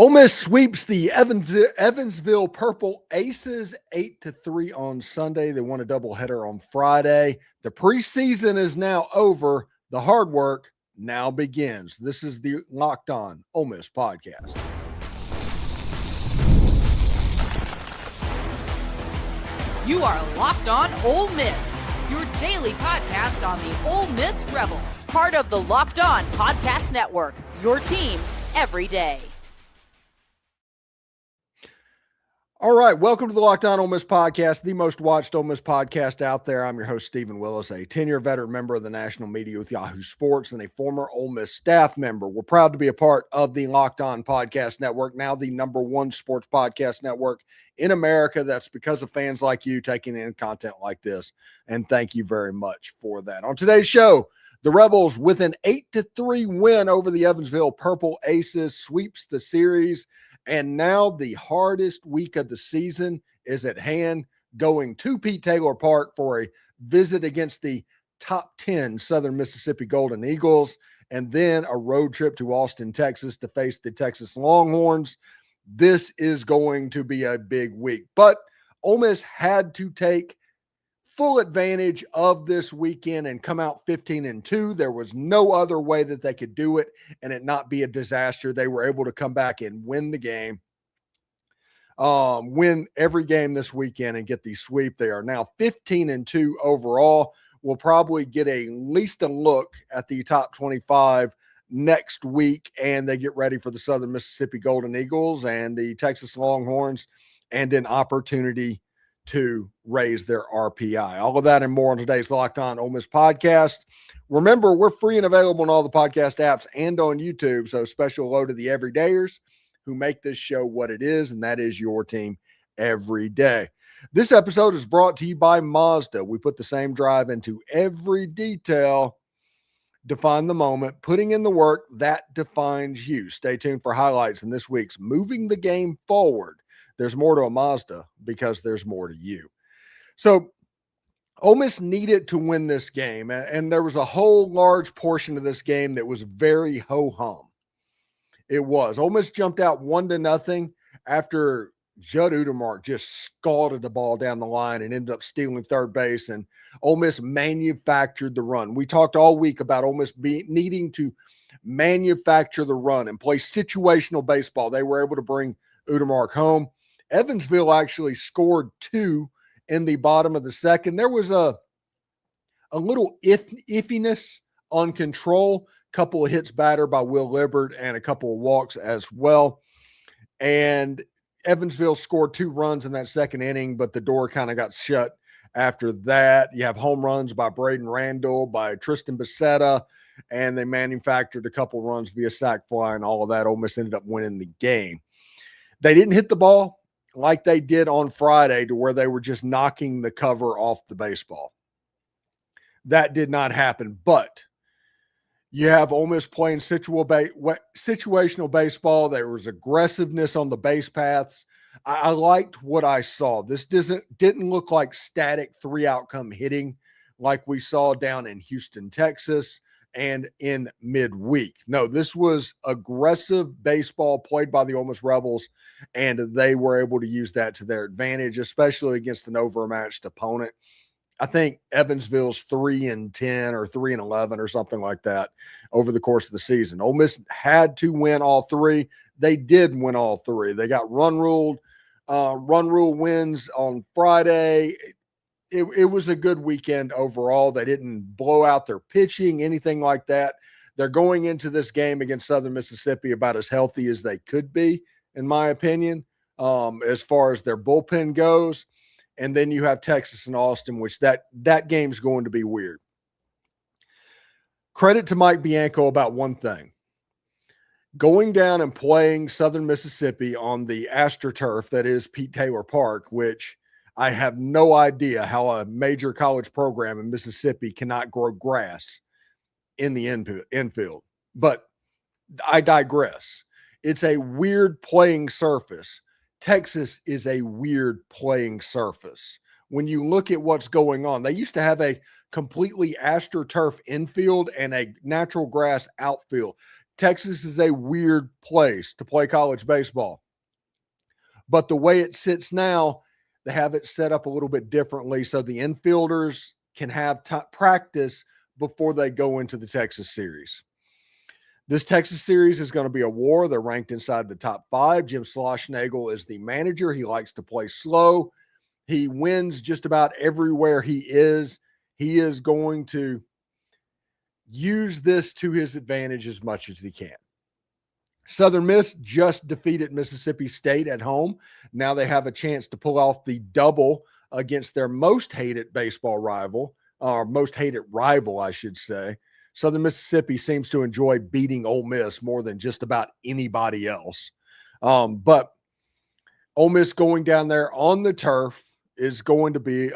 Ole Miss sweeps the Evansville Purple Aces 8-3 on Sunday. They won a doubleheader on Friday. The preseason is now over. The hard work now begins. This is the Locked On Ole Miss podcast. You are Locked On Ole Miss, your daily podcast on the Ole Miss Rebels. Part of the Locked On Podcast Network, your team every day. All right, welcome to the Locked On Ole Miss podcast, the most watched Ole Miss podcast out there. I'm your host, Stephen Willis, a 10-year veteran member of the national media with Yahoo Sports and a former Ole Miss staff member. We're proud to be a part of the Locked On Podcast Network, now the #1 sports podcast network in America. That's because of fans like you taking in content like this, and thank you very much for that. On today's show, the Rebels, with an 8-3 win over the Evansville Purple Aces, sweeps the series. And now the hardest week of the season is at hand, going to Pete Taylor Park for a visit against the top 10 Southern Mississippi Golden Eagles, and then a road trip to Austin, Texas to face the Texas Longhorns. This is going to be a big week, but Ole Miss had to take full advantage of this weekend and come out 15-2. There was no other way that they could do it and it not be a disaster. They were able to come back and win the game, win every game this weekend and get the sweep. They are now 15-2 overall. We'll probably get at least a look at the top 25 next week, and they get ready for the Southern Mississippi Golden Eagles and the Texas Longhorns, and an opportunity to raise their RPI. All of that and more on today's Locked On Ole Miss podcast. Remember, we're free and available on all the podcast apps and on YouTube, so special hello to the everydayers who make this show what it is, and that is your team every day. This episode is brought to you by Mazda. We put the same drive into every detail. Define the moment, putting in the work that defines you. Stay tuned for highlights in this week's Moving the Game Forward. There's more to a Mazda because there's more to you. So Ole Miss needed to win this game, and there was a whole large portion of this game that was very ho-hum. It was. Ole Miss jumped out 1-0 after Judd Udemark just scalded the ball down the line and ended up stealing third base, and Ole Miss manufactured the run. We talked all week about Ole Miss needing to manufacture the run and play situational baseball. They were able to bring Udemark home. Evansville actually scored 2 in the bottom of the second. There was a little iffiness on control, couple of hits batter by Will Libbert and a couple of walks as well. And Evansville scored 2 runs in that second inning, but the door kind of got shut after that. You have home runs by Brayden Randle, by Tristan Bissetta, and they manufactured a couple runs via sac fly and all of that. Ole Miss ended up winning the game. They didn't hit the ball like they did on Friday, to where they were just knocking the cover off the baseball. That did not happen, but you have Ole Miss playing situational baseball. There was aggressiveness on the base paths. I liked what I saw. This didn't look like static 3-outcome hitting like we saw down in Houston, Texas, and in midweek. No, this was aggressive baseball played by the Ole Miss Rebels, and they were able to use that to their advantage, especially against an overmatched opponent. I think Evansville's 3-10 or 3-11 or something like that over the course of the season. Ole Miss had to win all 3. They did win all 3. They got run rule wins on Friday. It was a good weekend overall. They didn't blow out their pitching, anything like that. They're going into this game against Southern Mississippi about as healthy as they could be, in my opinion, as far as their bullpen goes. And then you have Texas and Austin, which that game's going to be weird. Credit to Mike Bianco about one thing. Going down and playing Southern Mississippi on the AstroTurf that is Pete Taylor Park, which I have no idea how a major college program in Mississippi cannot grow grass in the infield. But I digress. It's a weird playing surface. Texas is a weird playing surface. When you look at what's going on, they used to have a completely AstroTurf infield and a natural grass outfield. Texas is a weird place to play college baseball. But the way it sits now, they have it set up a little bit differently so the infielders can have practice before they go into the Texas series. This Texas series is going to be a war. They're ranked inside the top 5. Jim Schlossnagle is the manager. He likes to play slow. He wins just about everywhere he is. He is going to use this to his advantage as much as he can. Southern Miss just defeated Mississippi State at home. Now they have a chance to pull off the double against their most hated baseball rival, or most hated rival, I should say. Southern Mississippi seems to enjoy beating Ole Miss more than just about anybody else. But Ole Miss going down there on the turf is going to be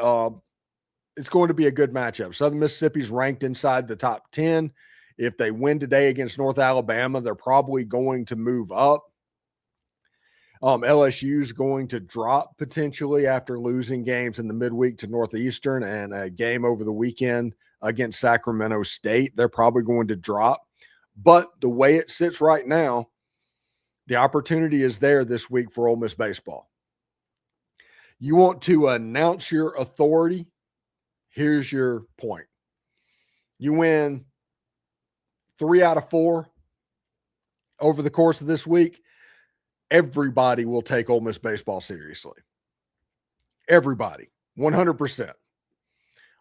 it's going to be a good matchup. Southern Mississippi's ranked inside the top 10. If they win today against North Alabama, they're probably going to move up. LSU is going to drop potentially after losing games in the midweek to Northeastern and a game over the weekend against Sacramento State. They're probably going to drop. But the way it sits right now, the opportunity is there this week for Ole Miss baseball. You want to announce your authority? Here's your point. You win 3 out of 4 over the course of this week, everybody will take Ole Miss baseball seriously. Everybody, 100%.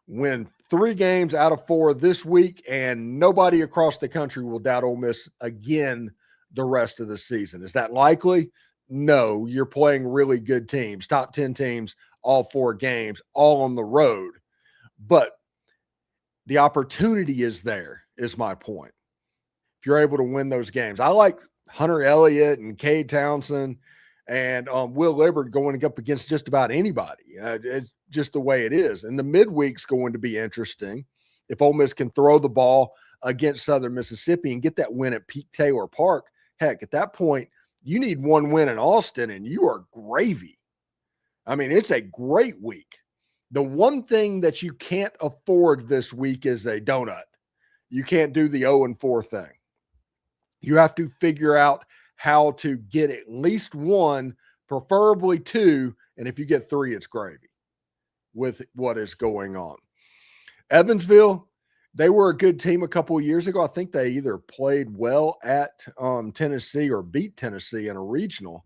Win 3 games out of 4 this week, and nobody across the country will doubt Ole Miss again the rest of the season. Is that likely? No, you're playing really good teams, top 10 teams, all 4 games, all on the road. But the opportunity is there, is my point. If you're able to win those games. I like Hunter Elliott and Cade Townsend and Will Libbert going up against just about anybody. It's just the way it is. And the midweek's going to be interesting. If Ole Miss can throw the ball against Southern Mississippi and get that win at Pete Taylor Park, heck, at that point, you need 1 win in Austin and you are gravy. I mean, it's a great week. The one thing that you can't afford this week is a donut. You can't do the 0-4 thing. You have to figure out how to get at least 1, preferably 2, and if you get 3, it's gravy with what is going on. Evansville, they were a good team a couple of years ago. I think they either played well at Tennessee or beat Tennessee in a regional.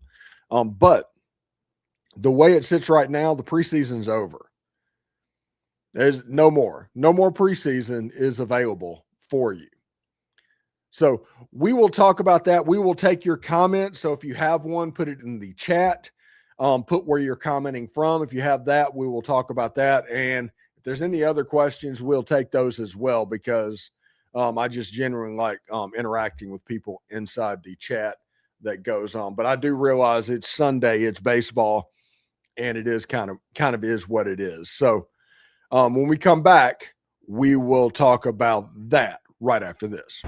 But the way it sits right now, the preseason's over. There's no more preseason is available for you. So we will talk about that. We will take your comments. So if you have one, put it in the chat. Put where you're commenting from. If you have that, we will talk about that. And if there's any other questions, we'll take those as well, because I just genuinely like interacting with people inside the chat that goes on. But I do realize it's Sunday, it's baseball, and it is kind of is what it is. So when we come back, we will talk about that right after this.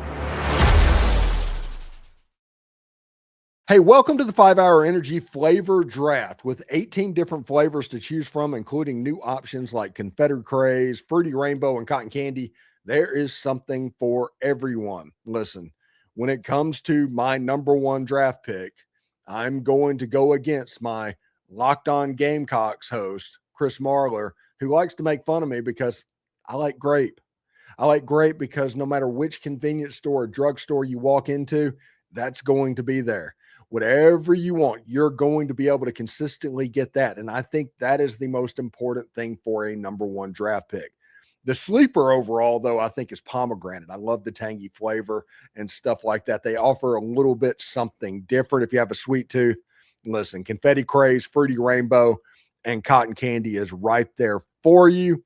Hey, welcome to the 5-Hour Energy Flavor Draft with 18 different flavors to choose from, including new options like Confetti Craze, Fruity Rainbow, and Cotton Candy. There is something for everyone. Listen, when it comes to my number 1 draft pick, I'm going to go against my Locked On Gamecocks host, Chris Marler, who likes to make fun of me because I like grape. I like grape because no matter which convenience store or drugstore you walk into, that's going to be there. Whatever you want, you're going to be able to consistently get that. And I think that is the most important thing for a number 1 draft pick. The sleeper overall, though, I think is pomegranate. I love the tangy flavor and stuff like that. They offer a little bit something different. If you have a sweet tooth, listen, Confetti Craze, Fruity Rainbow, and Cotton Candy is right there for you.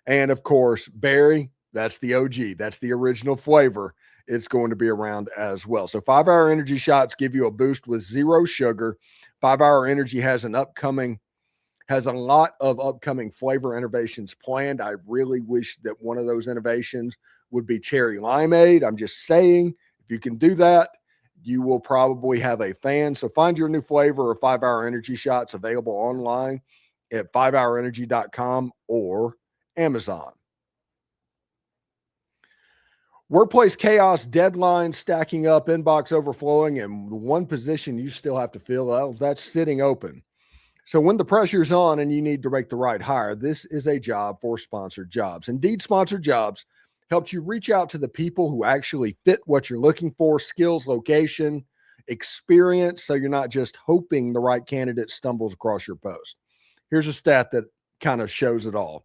And of course, berry, that's the OG. That's the original flavor. It's going to be around as well. So 5-Hour Energy shots give you a boost with 0 sugar. 5-Hour Energy has a lot of upcoming flavor innovations planned. I really wish that one of those innovations would be cherry limeade. I'm just saying, if you can do that, you will probably have a fan. So find your new flavor of 5-Hour Energy shots available online at 5hourenergy.com or Amazon. Workplace chaos, deadlines stacking up, inbox overflowing, and the one position you still have to fill, that's sitting open. So when the pressure's on and you need to make the right hire, this is a job for sponsored jobs. Indeed, sponsored jobs helps you reach out to the people who actually fit what you're looking for, skills, location, experience, so you're not just hoping the right candidate stumbles across your post. Here's a stat that kind of shows it all.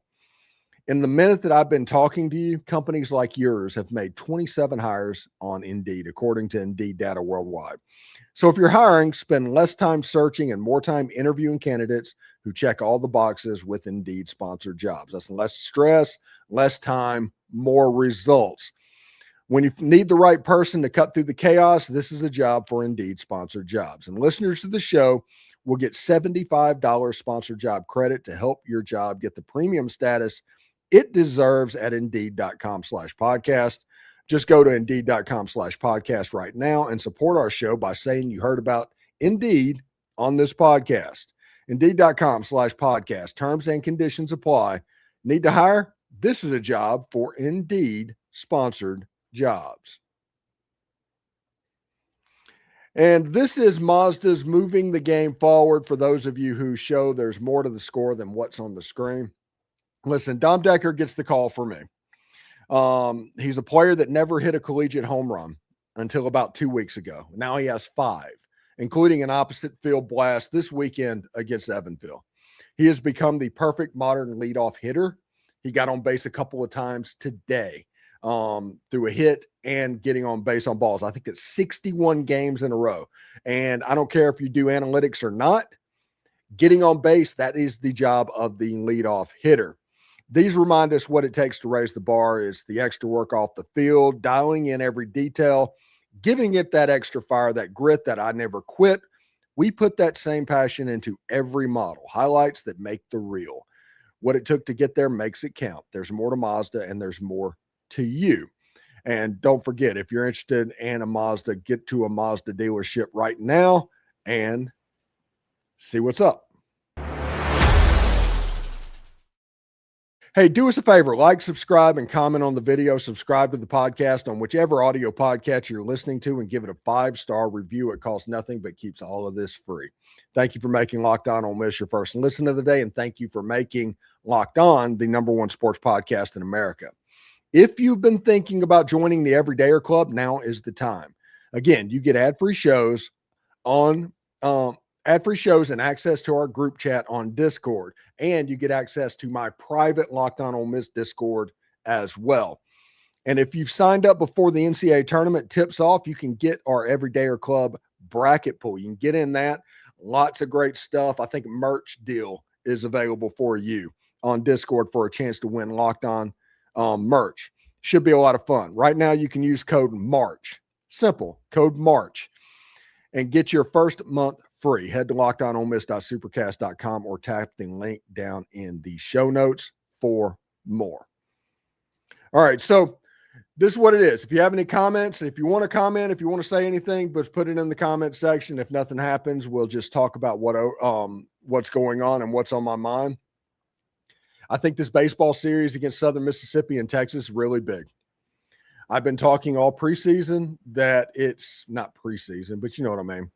In the minute that I've been talking to you, companies like yours have made 27 hires on Indeed, according to Indeed data worldwide. So if you're hiring, spend less time searching and more time interviewing candidates who check all the boxes with Indeed sponsored jobs. That's less stress, less time, more results. When you need the right person to cut through the chaos, this is a job for Indeed sponsored jobs. And listeners to the show will get $75 sponsored job credit to help your job get the premium status it deserves at Indeed.com/podcast. Just go to Indeed.com/podcast right now and support our show by saying you heard about Indeed on this podcast. Indeed.com/podcast. Terms and conditions apply. Need to hire? This is a job for Indeed sponsored jobs. And this is Mazda's moving the game forward for those of you who show there's more to the score than what's on the screen. Listen, Dom Decker gets the call for me. He's a player that never hit a collegiate home run until about 2 weeks ago. Now he has 5, including an opposite field blast this weekend against Evansville. He has become the perfect modern leadoff hitter. He got on base a couple of times today through a hit and getting on base on balls. I think it's 61 games in a row. And I don't care if you do analytics or not, getting on base, that is the job of the leadoff hitter. These remind us what it takes to raise the bar is the extra work off the field, dialing in every detail, giving it that extra fire, that grit, that I never quit. We put that same passion into every model, highlights that make the reel. What it took to get there makes it count. There's more to Mazda and there's more to you. And don't forget, if you're interested in a Mazda, get to a Mazda dealership right now and see what's up. Hey, do us a favor, like, subscribe, and comment on the video. Subscribe to the podcast on whichever audio podcast you're listening to and give it a 5-star review. It costs nothing but keeps all of this free. Thank you for making Locked On Ole Miss your first listen of the day, and thank you for making Locked On the #1 sports podcast in America. If you've been thinking about joining the Everydayer Club, now is the time. Again, you get ad-free shows on ad-free shows and access to our group chat on Discord, and you get access to my private Locked On Ole Miss Discord as well. And if you've signed up before the NCAA tournament tips off, you can get our Everydayer Club bracket pool. You can get in that. Lots of great stuff. I think merch deal is available for you on Discord for a chance to win Locked On merch. Should be a lot of fun. Right now, you can use code MARCH. Simple, code MARCH, and get your first month free. Head to LockedOnOleMiss.supercast.com or tap the link down in the show notes for more. All right, so this is what it is. If you have any comments, if you want to comment, if you want to say anything, but put it in the comment section. If nothing happens, we'll just talk about what's going on and what's on my mind. I think this baseball series against Southern Mississippi and Texas is really big. I've been talking all preseason that it's not preseason, but you know what I mean.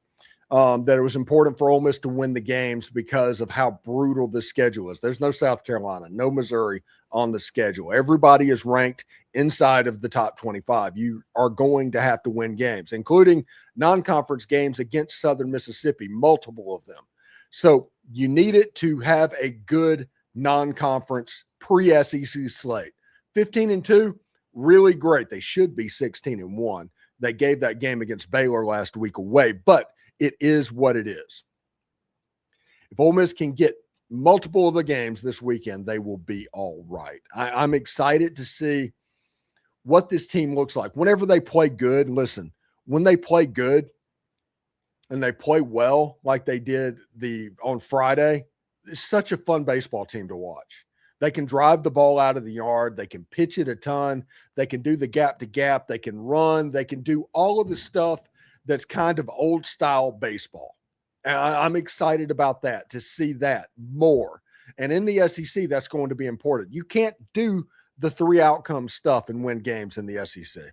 That it was important for Ole Miss to win the games because of how brutal the schedule is. There's no South Carolina, no Missouri on the schedule. Everybody is ranked inside of the top 25. You are going to have to win games, including non-conference games against Southern Mississippi, multiple of them. So you need it to have a good non-conference pre-SEC slate. 15-2, really great. They should be 16-1. They gave that game against Baylor last week away, but it is what it is. If Ole Miss can get multiple of the games this weekend, they will be all right. I'm excited to see what this team looks like. Whenever they play good, listen, when they play good and they play well like they did on Friday, it's such a fun baseball team to watch. They can drive the ball out of the yard. They can pitch it a ton. They can do the gap to gap. They can run. They can do all of the stuff that's kind of old style baseball. And I'm excited about that, to see that more. And in the SEC, that's going to be important. You can't do the 3 outcome stuff and win games in the SEC.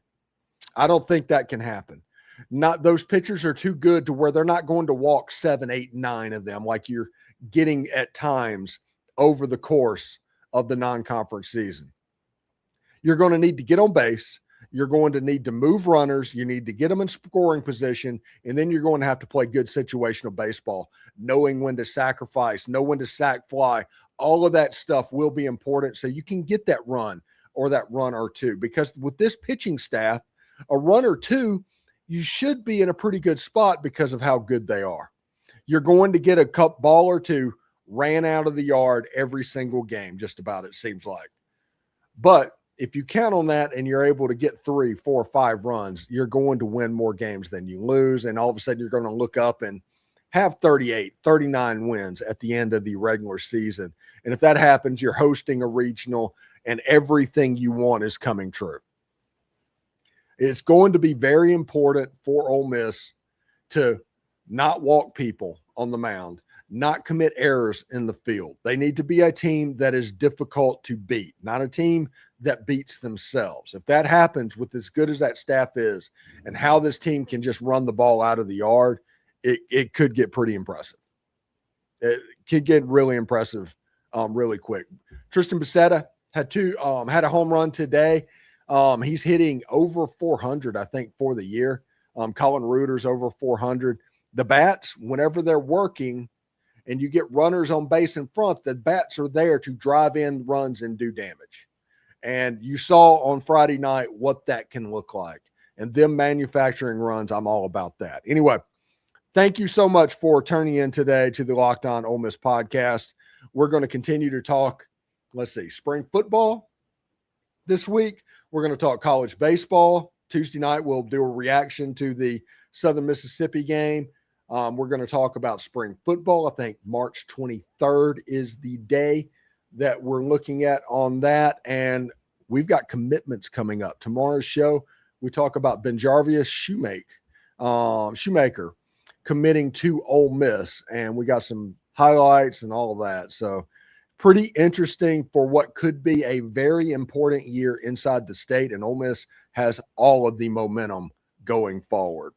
I don't think that can happen. Not those pitchers are too good to where they're not going to walk 7, 8, 9 of them like you're getting at times over the course of the non-conference season. You're going to need to get on base. You're going to need to move runners. You need to get them in scoring position, and then you're going to have to play good situational baseball, knowing when to sacrifice, know when to sack fly. All of that stuff will be important so you can get that run or that run or two. Because with this pitching staff, a run or two, you should be in a pretty good spot because of how good they are. You're going to get a cup ball or two ran out of the yard every single game, just about, it seems like. But if you count on that and you're able to get 3, 4, 5 runs, you're going to win more games than you lose. And all of a sudden you're going to look up and have 38, 39 wins at the end of the regular season. And if that happens, you're hosting a regional and everything you want is coming true. It's going to be very important for Ole Miss to not walk people on the mound, not commit errors in the field. They need to be a team that is difficult to beat, not a team that beats themselves. If that happens with as good as that staff is and how this team can just run the ball out of the yard, it could get pretty impressive. It could get really impressive really quick. Tristan Bissetta had a home run today. He's hitting over 400, I think, for the year. Colin Reuter's over 400. The bats, whenever they're working and you get runners on base in front, the bats are there to drive in runs and do damage. And you saw on Friday night what that can look like. And them manufacturing runs, I'm all about that. Anyway, thank you so much for turning in today to the Locked On Ole Miss podcast. We're going to continue to talk, spring football this week. We're going to talk college baseball. Tuesday night, we'll do a reaction to the Southern Mississippi game. We're going to talk about spring football. I think March 23rd is the day that we're looking at on that. And we've got commitments coming up. Tomorrow's show, we talk about Benjarvius Shoemaker committing to Ole Miss. And we got some highlights and all of that. So pretty interesting for what could be a very important year inside the state. And Ole Miss has all of the momentum going forward.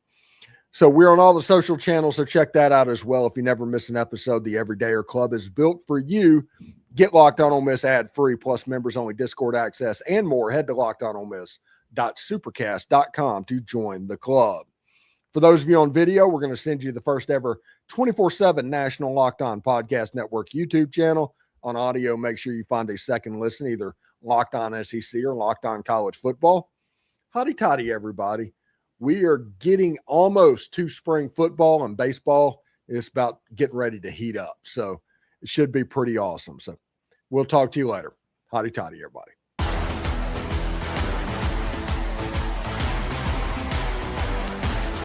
So we're on all the social channels, so check that out as well. If you never miss an episode, the Everydayer Club is built for you. Get Locked On Ole Miss ad-free, plus members-only Discord access and more. Head to lockedonolemmiss.supercast.com to join the club. For those of you on video, we're going to send you the first ever 24/7 National Locked On Podcast Network YouTube channel. On audio, make sure you find a second listen, either Locked On SEC or Locked On College Football. Hotty toddy, everybody. We are getting almost to spring football, and baseball is about getting ready to heat up. So it should be pretty awesome. So we'll talk to you later. Hotty toddy, everybody.